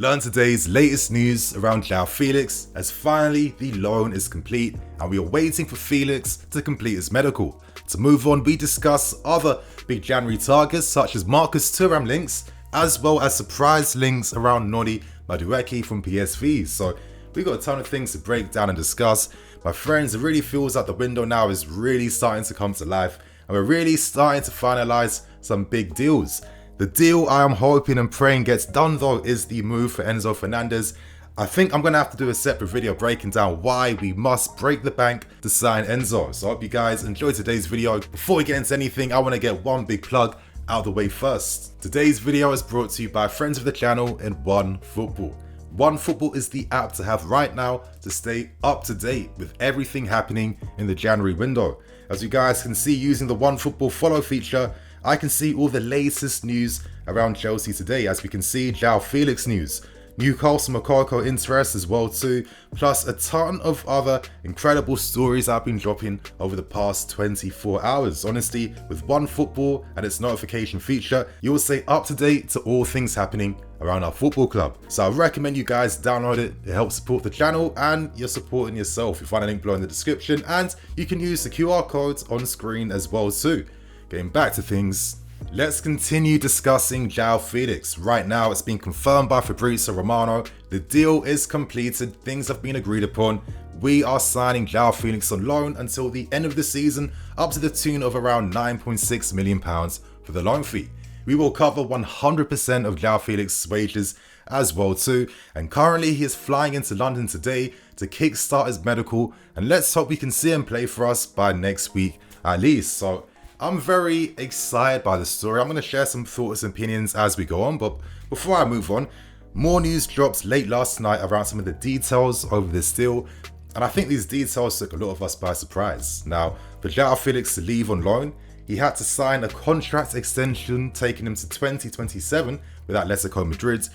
Learn today's latest news around Joao Felix, as finally the loan is complete and we are waiting for Felix to complete his medical. To move on, we discuss other big January targets such as Marcus Thuram links, as well as surprise links around Noni Madueke from PSV. So we got a ton of things to break down and discuss. My friends, it really feels like the window now is really starting to come to life and we're really starting to finalize some big deals. The deal I am hoping and praying gets done though is the move for Enzo Fernandez. I think I'm going to have to do a separate video breaking down why we must break the bank to sign Enzo. So I hope you guys enjoyed today's video. Before we get into anything, I want to get one big plug out of the way first. Today's video is brought to you by friends of the channel in OneFootball. OneFootball is the app to have right now to stay up to date with everything happening in the January window. As you guys can see, using the OneFootball follow feature, I can see all the latest news around Chelsea today. As we can see, Joao Felix news, Newcastle Ligt Interest as well too, plus a ton of other incredible stories I've been dropping over the past 24 hours. Honestly, with OneFootball and its notification feature, you will stay up to date to all things happening around our football club. So I recommend you guys download it. It helps support the channel and you're supporting yourself. You'll find a link below in the description and you can use the QR codes on screen as well too. Getting back to things, let's continue discussing Joao Felix. Right now, it's been confirmed by Fabrizio Romano. The deal is completed. Things have been agreed upon. We are signing Joao Felix on loan until the end of the season, up to the tune of around £9.6 million for the loan fee. We will cover 100% of Joao Felix's wages as well too. And currently, he is flying into London today to kickstart his medical. And let's hope we can see him play for us by next week at least. So I'm very excited by the story. I'm going to share some thoughts and opinions as we go on, but before I move on, more news dropped late last night around some of the details over this deal, and I think these details took a lot of us by surprise. Now, for Joao Felix to leave on loan, he had to sign a contract extension taking him to 2027 with Atletico Madrid,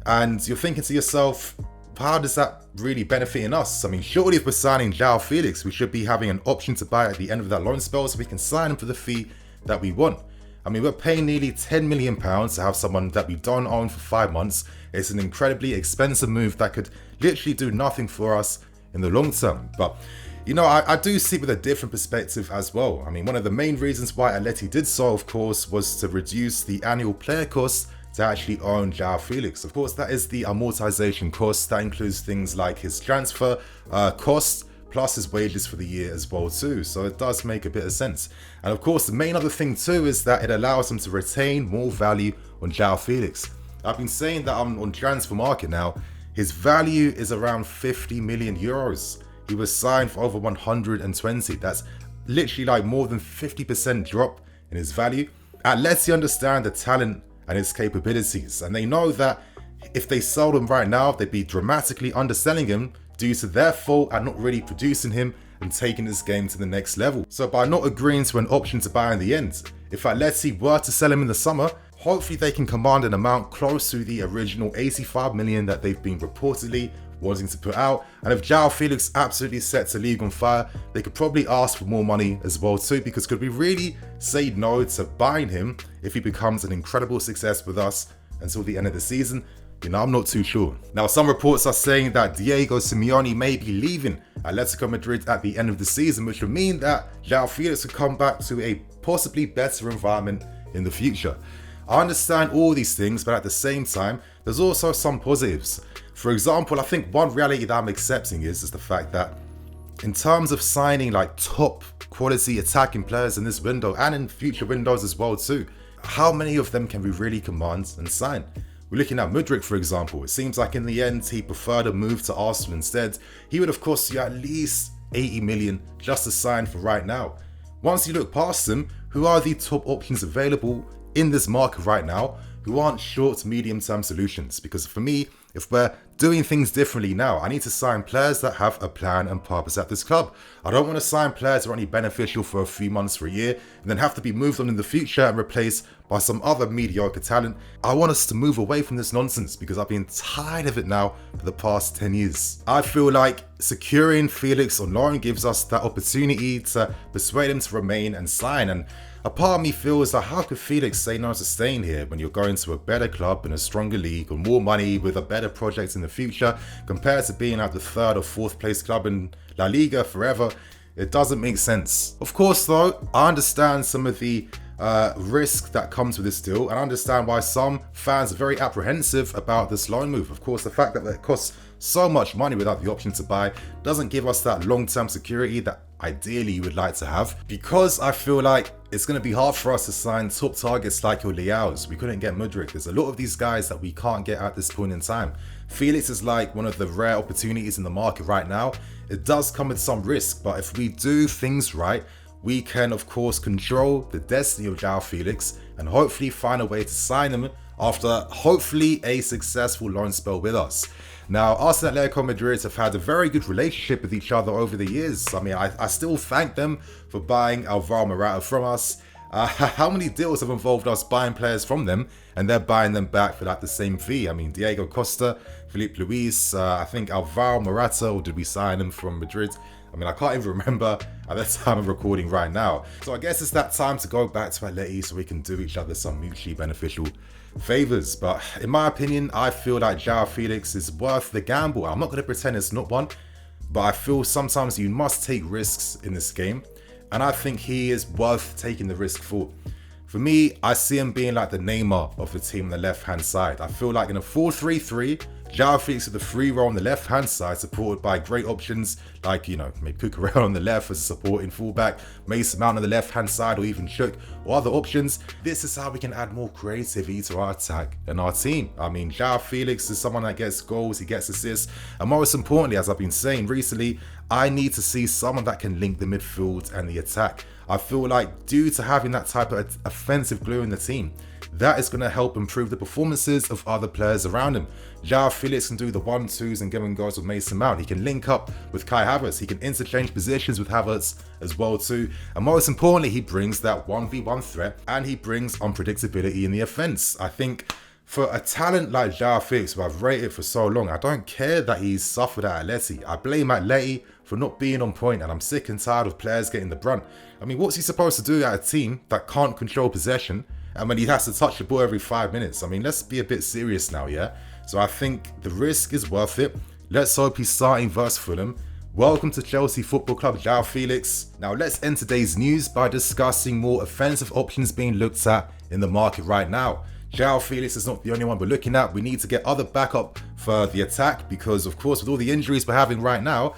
and you're thinking to yourself, how does that really benefiting us? I mean, surely if we're signing Joao Felix, we should be having an option to buy at the end of that loan spell so we can sign him for the fee that we want. I mean, we're paying nearly £10 million to have someone that we don't own for 5 months. It's an incredibly expensive move that could literally do nothing for us in the long term. But, you know, I do see it with a different perspective as well. I mean, one of the main reasons why Atleti did so, of course, was to reduce the annual player costs to actually own Joao Felix. Of course, that is the amortization cost. That includes things like his transfer cost plus his wages for the year as well too. So it does make a bit of sense. And of course, the main other thing too is that it allows him to retain more value on Joao Felix. I've been saying that on transfer market now, his value is around 50 million euros. He was signed for over 120. That's literally like more than 50% drop in his value. Atleti understand the talent and his capabilities, and they know that if they sold him right now, they'd be dramatically underselling him due to their fault at not really producing him and taking this game to the next level. So by not agreeing to an option to buy in the end, if Atleti were to sell him in the summer, hopefully they can command an amount close to the original 85 million that they've been reportedly wanting to put out. And if Joao Felix absolutely sets the league on fire, they could probably ask for more money as well too, because could we really say no to buying him if he becomes an incredible success with us until the end of the season? You know, I'm not too sure. Now, some reports are saying that Diego Simeone may be leaving Atletico Madrid at the end of the season, which would mean that Joao Felix could come back to a possibly better environment in the future. I understand all these things, but at the same time, there's also some positives. For example, I think one reality that I'm accepting is the fact that in terms of signing like top quality attacking players in this window and in future windows as well too, how many of them can we really command and sign? We're looking at Mudryk, for example. It seems like in the end, he preferred a move to Arsenal instead. He would have cost you at least 80 million just to sign for right now. Once you look past them, who are the top options available in this market right now who aren't short to medium term solutions? Because for me, if we're doing things differently now. I need to sign players that have a plan and purpose at this club. I don't want to sign players who are only beneficial for a few months for a year and then have to be moved on in the future and replaced by some other mediocre talent. I want us to move away from this nonsense because I've been tired of it now for the past 10 years. I feel like securing Felix on loan gives us that opportunity to persuade him to remain and sign, and a part of me feels like, how could Felix say no to staying here when you're going to a better club in a stronger league with more money, with a better project in the future, compared to being at the 3rd or 4th place club in La Liga forever? It doesn't make sense. Of course though, I understand some of the risk that comes with this deal, and I understand why some fans are very apprehensive about this loan move. Of course, the fact that it costs so much money without the option to buy doesn't give us that long-term security that ideally you would like to have, because I feel like it's going to be hard for us to sign top targets like your Leaos. We couldn't get Madueke. There's a lot of these guys that we can't get at this point in time. Felix is like one of the rare opportunities in the market right now. It does come with some risk, but if we do things right, we can of course control the destiny of Joao Felix and hopefully find a way to sign him after hopefully a successful loan spell with us. Now, us and Atletico Madrid have had a very good relationship with each other over the years. I mean, I still thank them for buying Alvaro Morata from us. How many deals have involved us buying players from them and they're buying them back for like the same fee? I mean, Diego Costa, Felipe Luis, I think Alvaro Morata, or did we sign him from Madrid? I mean, I can't even remember at the time of recording right now. So I guess it's that time to go back to Atleti so we can do each other some mutually beneficial favors. But in my opinion, I feel like Joao Felix is worth the gamble. I'm not going to pretend it's not one, but I feel sometimes you must take risks in this game. And I think he is worth taking the risk for. For me, I see him being like the Neymar of the team on the left-hand side. I feel like in a 4-3-3, Joao Felix with the free role on the left-hand side, supported by great options like, you know, maybe Cucurella on the left as a supporting fullback, Mason Mount on the left-hand side, or even Shook, or other options. This is how we can add more creativity to our attack and our team. I mean, Joao Felix is someone that gets goals, he gets assists, and most importantly, as I've been saying recently, I need to see someone that can link the midfield and the attack. I feel like due to having that type of offensive glue in the team, that is going to help improve the performances of other players around him. Joao Felix can do the 1-2s and giving goals with Mason Mount. He can link up with Kai Havertz. He can interchange positions with Havertz as well too. And most importantly, he brings that 1v1 threat and he brings unpredictability in the offense. I think for a talent like Joao Felix, who I've rated for so long, I don't care that he's suffered at Atleti. I blame Atleti for not being on point, and I'm sick and tired of players getting the brunt. I mean, what's he supposed to do at a team that can't control possession and when he has to touch the ball every 5 minutes? I mean, let's be a bit serious now, yeah? So I think the risk is worth it. Let's hope he's starting versus Fulham. Welcome to Chelsea Football Club, Joao Felix. Now let's end today's news by discussing more offensive options being looked at in the market right now. Joao Felix is not the only one we're looking at. We need to get other backup for the attack because, of course, with all the injuries we're having right now,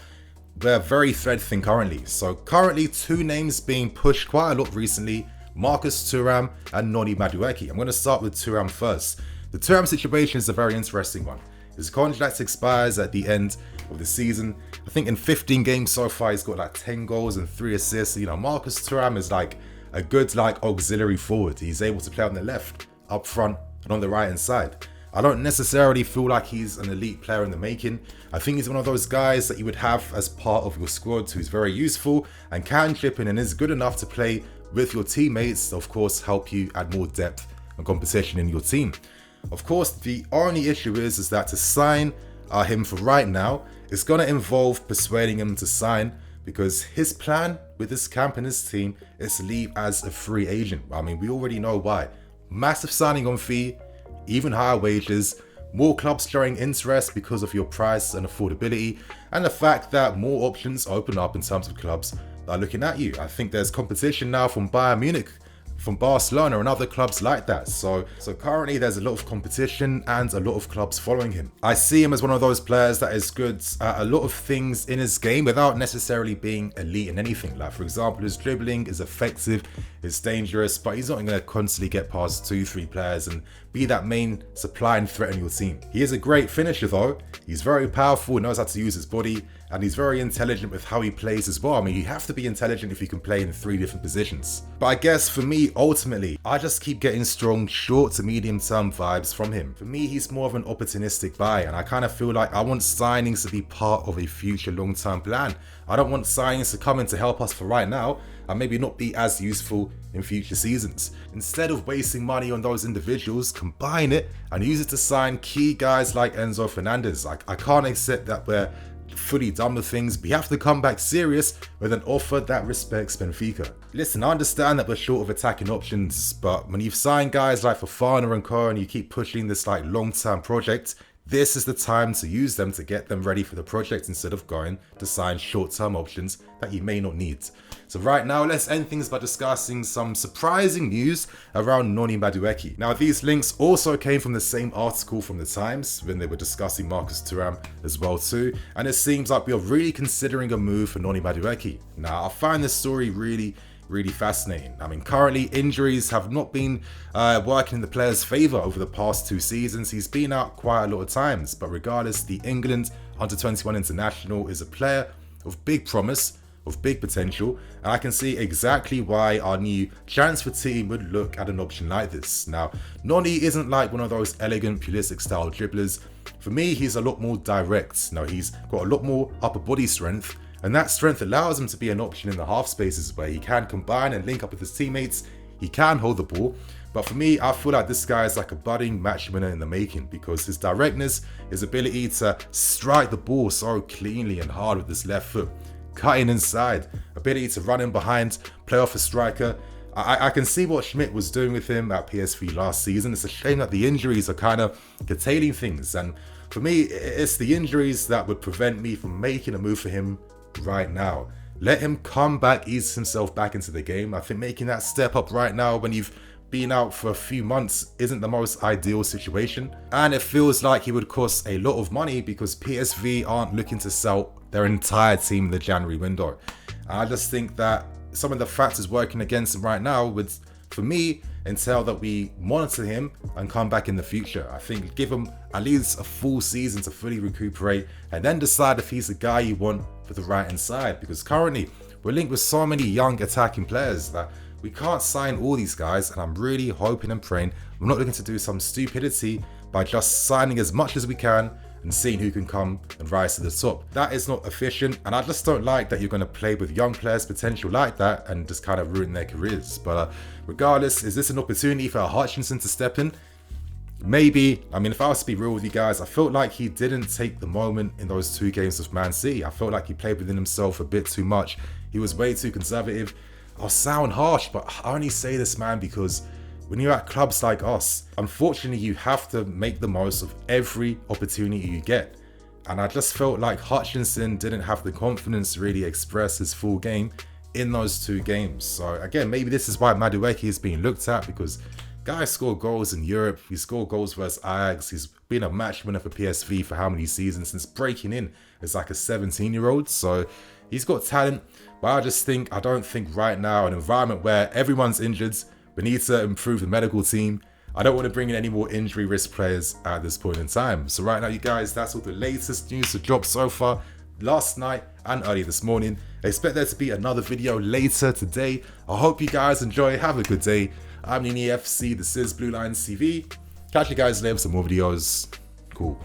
we're very thread thin currently. So currently 2 names being pushed quite a lot recently, Marcus Thuram and Noni Madueke. I'm going to start with Thuram first. The Thuram situation is a very interesting one. His contract expires at the end of the season. I think in 15 games so far, he's got like 10 goals and 3 assists. You know, Marcus Thuram is like a good like auxiliary forward. He's able to play on the left, up front, and on the right hand side. I don't necessarily feel like he's an elite player in the making. I think he's one of those guys that you would have as part of your squad who's very useful and can chip in and is good enough to play with your teammates, of course, help you add more depth and competition in your team. Of course, the only issue is that to sign him for right now, it's going to involve persuading him to sign because his plan with this camp and his team is to leave as a free agent. I mean, we already know why. Massive signing on fee, even higher wages, more clubs showing interest because of your price and affordability, and the fact that more options open up in terms of clubs that are looking at you. I think there's competition now from Bayern Munich, from Barcelona and other clubs like that. So currently there's a lot of competition and a lot of clubs following him. I see him as one of those players that is good at a lot of things in his game without necessarily being elite in anything. Like, for example, his dribbling is effective, it's dangerous, but he's not going to constantly get past 2-3 players and be that main supplying threat in your team. He is a great finisher though. He's very powerful, knows how to use his body, and he's very intelligent with how he plays as well. I mean, you have to be intelligent if you can play in 3 different positions. But I guess for me, ultimately, I just keep getting strong short to medium term vibes from him. For me, he's more of an opportunistic buy, and I kind of feel like I want signings to be part of a future long term plan. I don't want signings to come in to help us for right now and maybe not be as useful in future seasons. Instead of wasting money on those individuals, combine it and use it to sign key guys like Enzo Fernandez. I can't accept that we're fully done with things. We have to come back serious with an offer that respects Benfica. Listen, I understand that we're short of attacking options, but when you've signed guys like Fofana and Co and you keep pushing this like long-term project, this is the time to use them to get them ready for the project instead of going to sign short-term options that you may not need. So right now, let's end things by discussing some surprising news around Noni Madueke. Now, these links also came from the same article from the Times when they were discussing Marcus Thuram as well too, and it seems like we are really considering a move for Noni Madueke. Now, I find this story really fascinating. I mean, currently injuries have not been working in the player's favour over the past 2 seasons. He's been out quite a lot of times, but regardless, the England Under-21 international is a player of big promise, of big potential, and I can see exactly why our new transfer team would look at an option like this. Now, Noni isn't like one of those elegant Pulisic style dribblers. For me, he's a lot more direct. Now, he's got a lot more upper body strength, and that strength allows him to be an option in the half spaces where he can combine and link up with his teammates. He can hold the ball, but for me, I feel like this guy is like a budding match winner in the making because his directness, his ability to strike the ball so cleanly and hard with his left foot, cutting inside, ability to run in behind, play off a striker. I can see what Schmidt was doing with him at PSV last season. It's a shame that the injuries are kind of curtailing things, and for me, it's the injuries that would prevent me from making a move for him right now. Let him come back, ease himself back into the game. I think making that step up right now when you've been out for a few months isn't the most ideal situation, and it feels like he would cost a lot of money because PSV aren't looking to sell their entire team in the January window. And I just think that some of the factors working against him right now would, for me, entail that we monitor him and come back in the future. I think give him at least a full season to fully recuperate and then decide if he's the guy you want for the right hand side, because currently we're linked with so many young attacking players that we can't sign all these guys, and I'm really hoping and praying we're not looking to do some stupidity by just signing as much as we can and seeing who can come and rise to the top. That is not efficient, and I just don't like that you're going to play with young players' potential like that and just kind of ruin their careers. But regardless, is this an opportunity for Hutchinson to step in? Maybe. I mean, if I was to be real with you guys, I felt like he didn't take the moment in those 2 games with Man City. I felt like he played within himself a bit too much. He was way too conservative. I'll sound harsh, but I only say this, man, because when you're at clubs like us, unfortunately, you have to make the most of every opportunity you get. And I just felt like Hutchinson didn't have the confidence to really express his full game in those 2 games. So again, maybe this is why Madueke is being looked at, because guy scored goals in Europe. He scored goals versus Ajax. He's been a match winner for PSV for how many seasons since breaking in as like a 17-year-old. So he's got talent, but I don't think right now, an environment where everyone's injured, we need to improve the medical team. I don't want to bring in any more injury risk players at this point in time. So right now, you guys, that's all the latest news to drop so far last night and early this morning. I expect there to be another video later today. I hope you guys enjoy. Have a good day. I'm Nini FC. This is BlueLionsTV. Catch you guys later for some more videos. Cool.